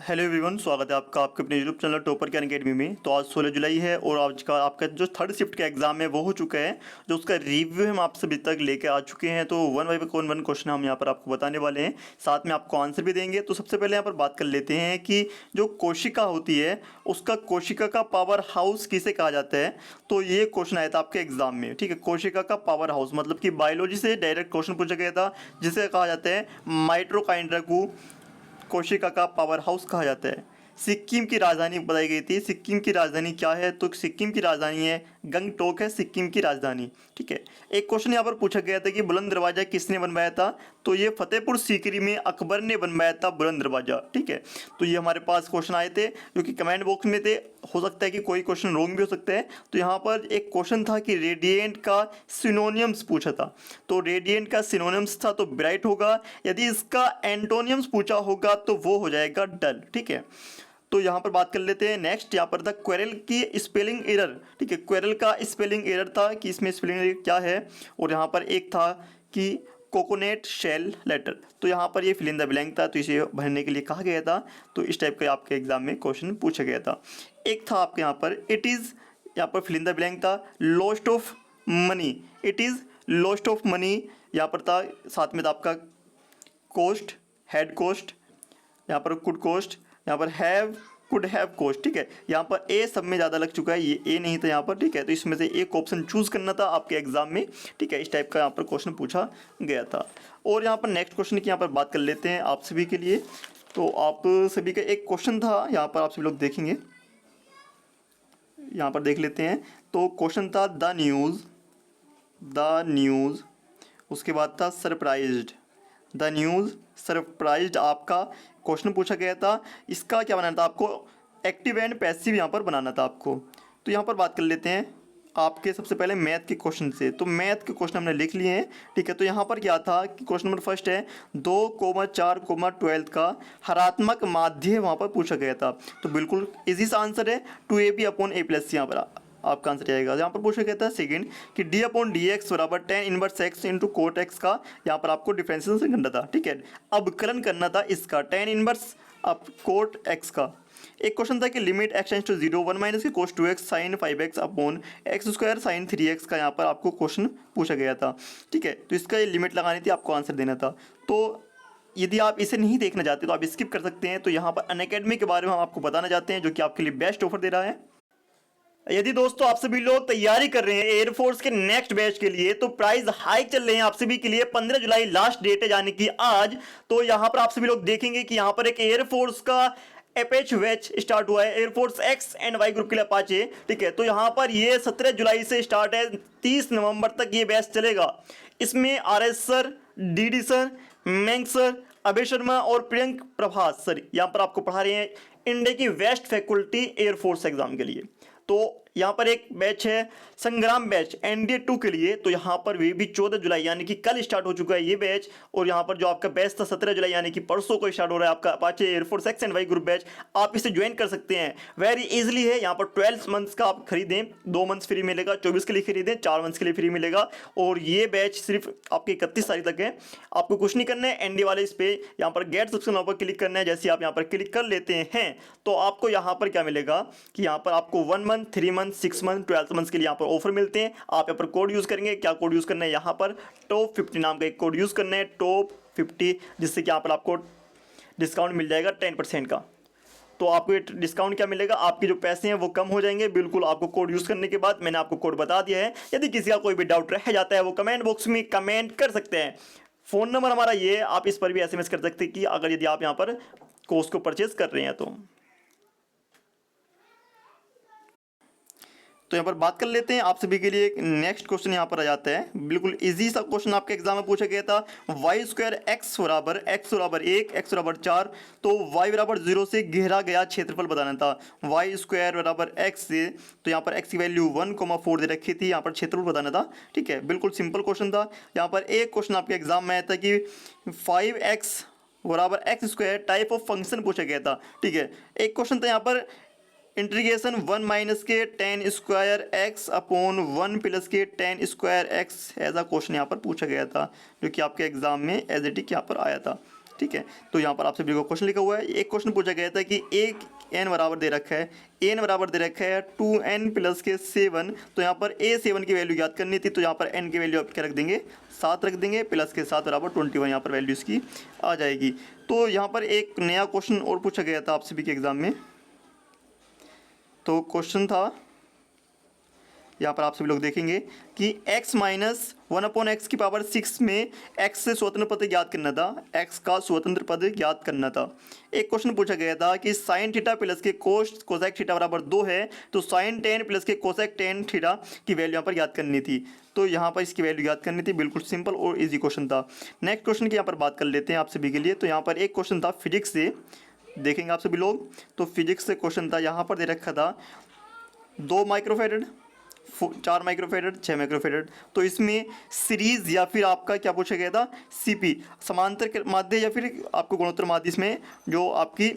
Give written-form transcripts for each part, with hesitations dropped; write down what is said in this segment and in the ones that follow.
Hello everyone, स्वागत है आपका आपके अपने यूट्यूब चैनल टॉपर ज्ञान अकेडमी में। तो आज 16 जुलाई है और आज का आपका जो थर्ड शिफ्ट का एग्जाम है वो हो चुका है। जो उसका रिव्यू हम आप सभी तक लेके आ चुके हैं। तो वन बाई वन क्वेश्चन हम यहाँ पर आपको बताने वाले हैं, साथ में आपको आंसर भी देंगे। तो सबसे पहले यहाँ पर बात कर लेते हैं कि जो कोशिका होती है उसका कोशिका का पावर हाउस किसे कहा जाता है। तो ये क्वेश्चन आया था आपके एग्जाम में, ठीक है। कोशिका का पावर हाउस मतलब कि बायोलॉजी से डायरेक्ट क्वेश्चन पूछा गया था, जिसे कहा जाता है माइटोकॉन्ड्रिया को कोशिका का पावर हाउस कहा जाता है। सिक्किम की राजधानी बताई गई थी। सिक्किम की राजधानी क्या है? तो सिक्किम की राजधानी है गंगटोक है सिक्किम की राजधानी, ठीक है। एक क्वेश्चन यहाँ पर पूछा गया था कि बुलंद दरवाजा किसने बनवाया था। तो ये फतेहपुर सीकरी में अकबर ने बनवाया था बुलंद दरवाजा, ठीक है। तो ये हमारे पास क्वेश्चन आए थे जो कि कमेंट बॉक्स में थे। हो सकता है कि कोई क्वेश्चन रॉन्ग भी हो सकता है। तो यहाँ पर एक क्वेश्चन था कि रेडिएंट का सिनोनियम्स पूछा था। तो रेडिएंट का सिनोनियम्स था तो ब्राइट होगा। यदि इसका एंटोनियम्स पूछा होगा तो वो हो जाएगा डल, ठीक है। तो यहाँ पर बात कर लेते हैं नेक्स्ट। यहाँ पर था क्वेरल की स्पेलिंग एरर, ठीक है। क्वेरल का स्पेलिंग एरर था कि इसमें स्पेलिंग एरर क्या है। और यहाँ पर एक था कि कोकोनेट शेल लेटर। तो यहाँ पर ये फिल इन द ब्लैंक था, तो इसे भरने के लिए कहा गया था। तो इस टाइप का आपके एग्जाम में क्वेश्चन पूछा गया था। एक था आपके यहाँ पर इट इज़, यहाँ पर फिल इन द ब्लैंक था lost of money. It is lost of money यहाँ पर था। साथ में था आपका कोस्ट, हेड कोस्ट, यहाँ पर कुड कोस्ट, यहाँ पर हैव कुड हैव कोस्ट, ठीक है। यहाँ पर ए सब में ज़्यादा लग चुका है, ये ए नहीं था यहाँ पर, ठीक है। तो इसमें से एक ऑप्शन चूज़ करना था आपके एग्जाम में, ठीक है। इस टाइप का यहाँ पर क्वेश्चन पूछा गया था। और यहाँ पर नेक्स्ट क्वेश्चन की यहाँ पर बात कर लेते हैं आप सभी के लिए। तो आप सभी का एक क्वेश्चन था यहाँ पर, आप सभी लोग देखेंगे, यहाँ पर देख लेते हैं। तो क्वेश्चन था द न्यूज़, उसके बाद था सरप्राइज्ड। द न्यूज़ सरप्राइज्ड आपका क्वेश्चन पूछा गया था। इसका क्या बनाना था आपको? एक्टिव एंड पैसिव यहाँ पर बनाना था आपको। तो यहाँ पर बात कर लेते हैं आपके सबसे पहले मैथ के क्वेश्चन से। तो मैथ के क्वेश्चन हमने लिख लिए हैं, ठीक है। तो यहाँ पर क्या था कि क्वेश्चन नंबर फर्स्ट है 2,4,12 का हरात्मक माध्य वहाँ पर पूछा गया था। तो बिल्कुल इजी सा आंसर है 2ab/a+, यहाँ पर आपका आंसर आएगा। यहाँ पर पूछा गया था सेकंड कि d/dx बराबर tan inverse x into coat x का, यहाँ पर आपको डिफरेंशिएशन करना था, ठीक है। अवकलन करना था इसका tan इनवर्स अब कोट एक्स का। एक क्वेश्चन था कि limit x tends to 0 1 minus के cos 2x sine 5x upon x square sine 3x का यहाँ पर आपको क्वेश्चन पूछा गया था, ठीक है। तो इसका ये लिमिट लगानी थी, आपको आंसर देना था। तो यदि आप इसे नहीं देखना चाहते तो आप स्किप कर सकते हैं। तो यहाँ पर अनअकैडमी के बारे में हम आपको बताना चाहते हैं, जो कि आपके लिए बेस्ट ऑफर दे रहा है। यदि दोस्तों आप सभी लोग तैयारी कर रहे हैं एयरफोर्स के नेक्स्ट बैच के लिए, तो प्राइस हाइक चल रहे हैं आप सभी के लिए। 15 जुलाई लास्ट डेट है, यानी कि आज। तो यहां पर आप सभी लोग देखेंगे कि यहां पर एक एयरफोर्स का एपेच बैच स्टार्ट हुआ है, air force X and Y group के लिए अपाचे, ठीक है। तो यहां पर ये 17 जुलाई से स्टार्ट है, 30 नवंबर तक ये बैच चलेगा। इसमें RS सर, DD सर, मैंग सर, अभय शर्मा और प्रियंक प्रभास सर यहाँ पर आपको पढ़ा रहे हैं इंडिया की बेस्ट फैकल्टी एयरफोर्स एग्जाम के लिए। तो यहाँ पर एक बैच है संग्राम बैच NDA 2 के लिए। तो यहाँ पर भी 14 जुलाई यानी कि कल स्टार्ट हो चुका है ये बैच। और यहाँ पर जो आपका बैच था 17 जुलाई यानी कि परसों को स्टार्ट हो रहा है आपका Apache air force X and Y group batch. आप इसे ज्वाइन कर सकते हैं, वेरी इजीली है। यहाँ पर 12 मंथ्स का आप खरीदें, 2 मंथ्स फ्री मिलेगा, 24 के लिए खरीदें, 4 मंथ्स के लिए फ्री मिलेगा। और ये बैच सिर्फ आपके 31 तारीख तक है। आपको कुछ नहीं करना है, NDA वाले इस पर यहाँ पर गेट सब्सक्रिप्शन पर क्लिक करना है। जैसे आप यहाँ पर क्लिक कर लेते हैं तो आपको यहाँ पर क्या मिलेगा कि यहाँ पर आपको 1 मंथ, 3 मंथ, 6 मंथ, 12 मंथ्स के लिए यहाँ पर ऑफर मिलते हैं। आप यहाँ पर कोड यूज़ करेंगे। क्या कोड यूज़ करना है? यहाँ पर टॉप 50 नाम का एक कोड यूज़ करना है, टॉप 50, जिससे कि यहाँ पर आपको डिस्काउंट मिल जाएगा 10% का। तो आपको ये डिस्काउंट क्या मिलेगा? आपके जो पैसे हैं वो कम हो जाएंगे बिल्कुल आपको कोड यूज़ करने के बाद। मैंने आपको कोड बता दिया है। यदि किसी का कोई भी डाउट रह जाता है वो कमेंट बॉक्स में कमेंट कर सकते हैं। फ़ोन नंबर हमारा ये, आप इस पर भी SMS कर सकते हैं कि अगर यदि आप यहाँ पर कोर्स को परचेज कर रहे हैं तो यहाँ पर बात कर लेते हैं आप सभी के लिए। एक नेक्स्ट क्वेश्चन यहाँ पर आ जाता है, बिल्कुल इजी सा क्वेश्चन आपके एग्जाम में पूछा गया था। वाई स्क्वायर x बराबर 1, x बराबर 4, तो y बराबर 0 से घेरा गया क्षेत्रफल बताना था। वाई स्क्वायर बराबर x से, तो यहाँ पर x की वैल्यू 1,4 दे रखी थी, यहाँ पर क्षेत्रफल बताना था, ठीक है। बिल्कुल सिंपल क्वेश्चन था। यहाँ पर एक क्वेश्चन आपके एग्जाम में आया था कि 5x बराबर x square type of function पूछा गया था, ठीक है। एक क्वेश्चन था यहाँ पर इंटीग्रेशन 1 माइनस के tan square x upon 1 plus के tan square x as a question यहाँ पर पूछा गया था, जो कि आपके एग्जाम में एज इट इज यहाँ पर आया था। ठीक है। तो यहाँ पर आपसे बिल्कुल क्वेश्चन लिखा हुआ है। एक क्वेश्चन पूछा गया था कि एक n बराबर दे रखा है, n बराबर दे रखा है 2n प्लस के 7, तो यहाँ पर a7 की वैल्यू याद करनी थी। तो यहाँ पर n की वैल्यू आप क्या रख देंगे, 7 रख देंगे, प्लस के 7 बराबर 21 यहाँ पर वैल्यू इसकी आ जाएगी। तो यहाँ पर एक नया क्वेश्चन और पूछा गया था आप सभी के एग्ज़ाम में। तो क्वेश्चन था, यहाँ पर आप सभी लोग देखेंगे कि x माइनस 1/x की पावर 6 में x से स्वतंत्र पद ज्ञात करना था, x का स्वतंत्र पद ज्ञात करना था। एक क्वेश्चन पूछा गया था कि साइन थीटा प्लस के कोसेक थीटा बराबर 2 है, तो साइन टेन प्लस के कोसेक टेन थीटा की वैल्यू यहाँ पर याद करनी थी। तो यहाँ पर इसकी वैल्यू याद करनी थी। बिल्कुल सिंपल और ईजी क्वेश्चन था। नेक्स्ट क्वेश्चन की यहाँ पर बात कर लेते हैं आप सभी के लिए। तो यहाँ पर एक क्वेश्चन था फिजिक्स से, देखेंगे आप सभी लोग। तो फिजिक्स से क्वेश्चन था, यहाँ पर दे रखा था 2 माइक्रोफेरेड, 4 माइक्रोफेरेड, 6 माइक्रोफेरेड। तो इसमें सीरीज या फिर आपका क्या पूछा गया था, सीपी समांतर माध्य या फिर आपको गुणोत्तर माध्य, इसमें जो आपकी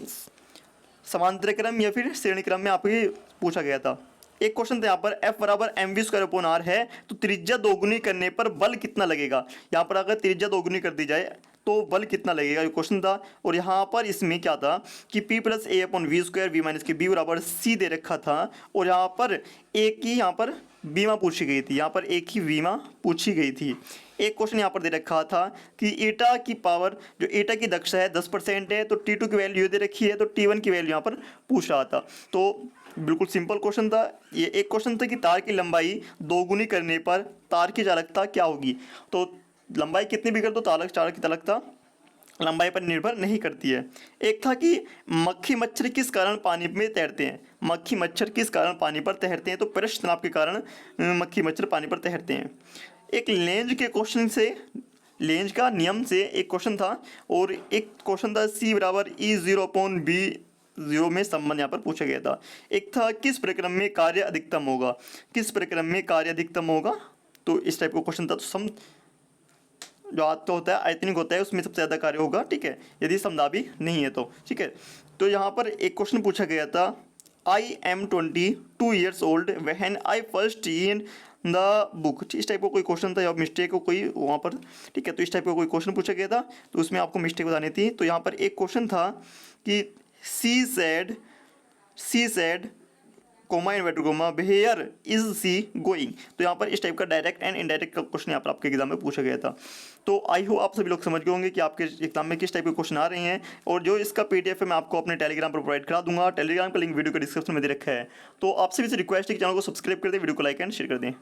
समांतर क्रम या फिर श्रेणी क्रम में आपकी पूछा गया था। एक क्वेश्चन था यहाँ पर F बराबर mv² है, तो त्रिज्या दोगुनी करने पर बल कितना लगेगा। यहाँ पर अगर त्रिज्या दोगुनी कर दी जाए तो बल कितना लगेगा, ये क्वेश्चन था। और यहाँ पर इसमें क्या था कि P + a/v² v माइनस के b बराबर c दे रखा था। और यहाँ पर एक ही यहाँ पर बीमा पूछी गई थी, यहाँ पर एक ही बीमा पूछी गई थी। एक क्वेश्चन यहाँ पर दे रखा था कि ईटा की पावर, जो ईटा की दक्षता है 10% है, तो T2 की वैल्यू दे रखी है, तो T1 की वैल्यू यहाँ पर पूछ रहा था। तो बिल्कुल सिंपल क्वेश्चन था ये। एक क्वेश्चन था कि तार की लंबाई दोगुनी करने पर तार की चालकता क्या होगी। तो लंबाई कितनी भी कर दो, तार की चालकता लंबाई पर निर्भर नहीं करती है। एक था कि मक्खी मच्छर किस कारण पानी में तैरते हैं, मक्खी मच्छर किस कारण पानी पर तैरते हैं। तो पृष्ठ तनाव के कारण मक्खी मच्छर पानी पर तैरते हैं। एक लेंज के क्वेश्चन से, लेंज का नियम से एक क्वेश्चन था। और एक क्वेश्चन था C बराबर E0/B0 में संबंध यहाँ पर पूछा गया था। एक था किस प्रक्रम में कार्य अधिकतम होगा, किस प्रक्रम में कार्य अधिकतम होगा। तो इस टाइप का क्वेश्चन था। तो जो आता होता है आयतनिक होता है, उसमें सबसे ज़्यादा कार्य होगा, ठीक है, यदि समदाबी नहीं है तो, ठीक है। तो यहाँ पर एक क्वेश्चन पूछा गया था, I am 22 years old when I first read the book. इस टाइप का कोई क्वेश्चन था, या मिस्टेक हो कोई वहाँ पर, ठीक है। तो इस टाइप का कोई क्वेश्चन पूछा गया था, तो उसमें आपको मिस्टेक बतानी थी। तो यहाँ पर एक क्वेश्चन था कि she said comma inverted comma where is she going. तो यहाँ पर इस टाइप का डायरेक्ट एंड इनडायरेक्ट का क्वेश्चन यहाँ पर आपके एग्जाम में पूछा गया था। तो आई होप आप सभी लोग समझ गए होंगे कि आपके एग्जाम में किस टाइप के क्वेश्चन आ रहे हैं। और जो इसका PDF है मैं आपको अपने टेलीग्राम पर प्रोवाइड करा दूंगा। टेलीग्राम का लिंक वीडियो के डिस्क्रिप्शन में दे रखा है। तो आपसे भी रिक्वेस्ट है कि चैनल को सब्सक्राइब कर दें, वीडियो को लाइक एंड शेयर कर दें।